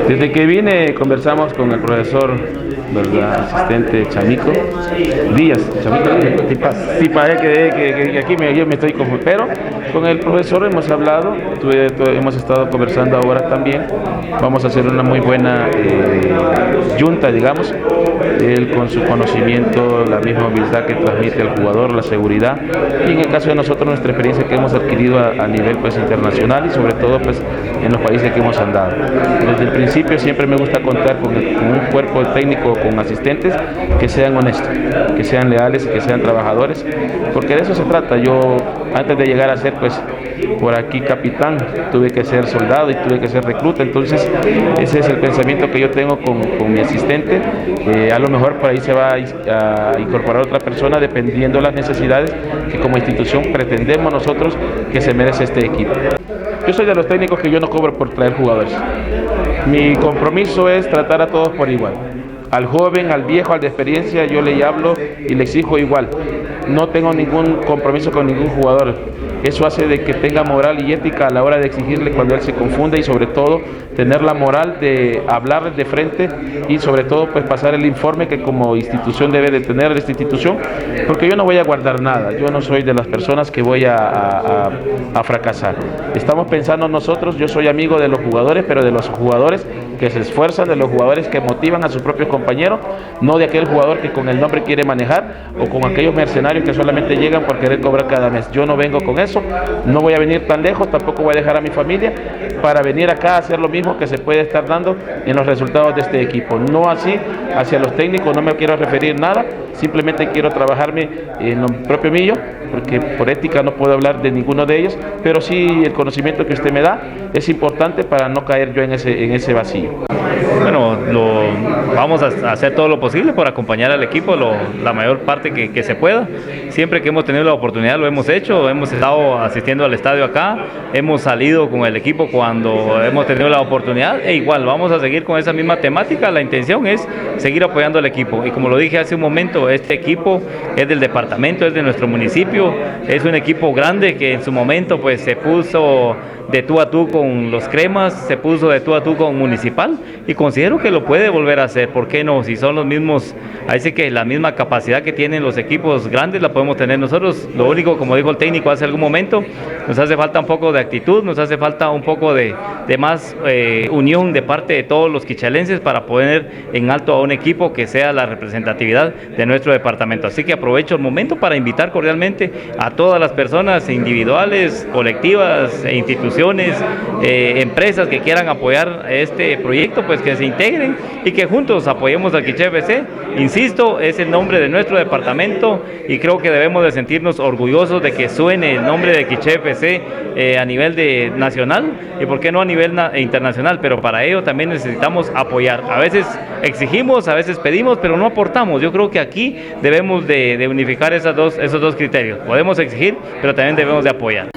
Desde que vine conversamos con el profesor, ¿verdad? Asistente Chamico Díaz, Chamico Díaz, Tipa, que aquí yo me estoy confundiendo, pero con el profesor hemos hablado, hemos estado conversando ahora también, vamos a hacer una muy buena junta, digamos, él con su conocimiento, la misma humildad que transmite al jugador, la seguridad, y en el caso de nosotros nuestra experiencia que hemos adquirido a nivel pues internacional y sobre todo pues en los países que hemos andado. Desde el principio siempre me gusta contar con un cuerpo técnico, con asistentes que sean honestos, que sean leales y que sean trabajadores, porque de eso se trata. Yo antes de llegar a ser pues por aquí capitán, tuve que ser soldado y tuve que ser recluta, entonces ese es el pensamiento que yo tengo con mi asistente. A lo mejor por ahí se va a incorporar otra persona dependiendo de las necesidades que como institución pretendemos nosotros que se merece este equipo. Yo soy de los técnicos que yo no cobro por traer jugadores. Mi compromiso es tratar a todos por igual. Al joven, al viejo, al de experiencia, yo le hablo y le exijo igual. No tengo ningún compromiso con ningún jugador. Eso hace de que tenga moral y ética a la hora de exigirle cuando él se confunde y sobre todo tener la moral de hablar de frente y sobre todo pues pasar el informe que como institución debe de tener esta institución, porque yo no voy a guardar nada, yo no soy de las personas que voy a fracasar. Estamos pensando nosotros, yo soy amigo de los jugadores, pero de los jugadores que se esfuerzan, de los jugadores que motivan a sus propios compañeros, no de aquel jugador que con el nombre quiere manejar o con aquellos mercenarios que solamente llegan por querer cobrar cada mes. Yo no vengo con eso, no voy a venir tan lejos, tampoco voy a dejar a mi familia para venir acá a hacer lo mismo que se puede estar dando en los resultados de este equipo. No así hacia los técnicos, no me quiero referir nada, simplemente quiero trabajarme en lo propio mío, porque por ética no puedo hablar de ninguno de ellos, pero sí el conocimiento que usted me da es importante para no caer yo en ese vacío. Bueno, vamos a hacer todo lo posible por acompañar al equipo la mayor parte que se pueda. Siempre que hemos tenido la oportunidad lo hemos hecho, hemos estado asistiendo al estadio acá, hemos salido con el equipo cuando hemos tenido la oportunidad e igual vamos a seguir con esa misma temática. La intención es seguir apoyando al equipo y como lo dije hace un momento, este equipo es del departamento, es de nuestro municipio, es un equipo grande que en su momento pues se puso de tú a tú con los Cremas, se puso de tú a tú con Municipal y considero que lo puede volver a hacer, ¿por qué no? Si son los mismos, así que la misma capacidad que tienen los equipos grandes la podemos tener nosotros. Lo único, como dijo el técnico hace algún momento, nos hace falta un poco de actitud, nos hace falta un poco de más unión de parte de todos los quichalenses para poner en alto a un equipo que sea la representatividad de nuestro departamento. Así que aprovecho el momento para invitar cordialmente a todas las personas individuales, colectivas e instituciones, empresas que quieran apoyar este proyecto, pues que se integren y que juntos apoyemos al Quiché FC. Insisto, es el nombre de nuestro departamento y creo que debemos de sentirnos orgullosos de que suene el nombre de Quiché FC a nivel nacional y por qué no a nivel internacional, pero para ello también necesitamos apoyar. A veces exigimos, a veces pedimos, pero no aportamos. Yo creo que aquí debemos de unificar esos dos criterios. Podemos exigir, pero también debemos de apoyar.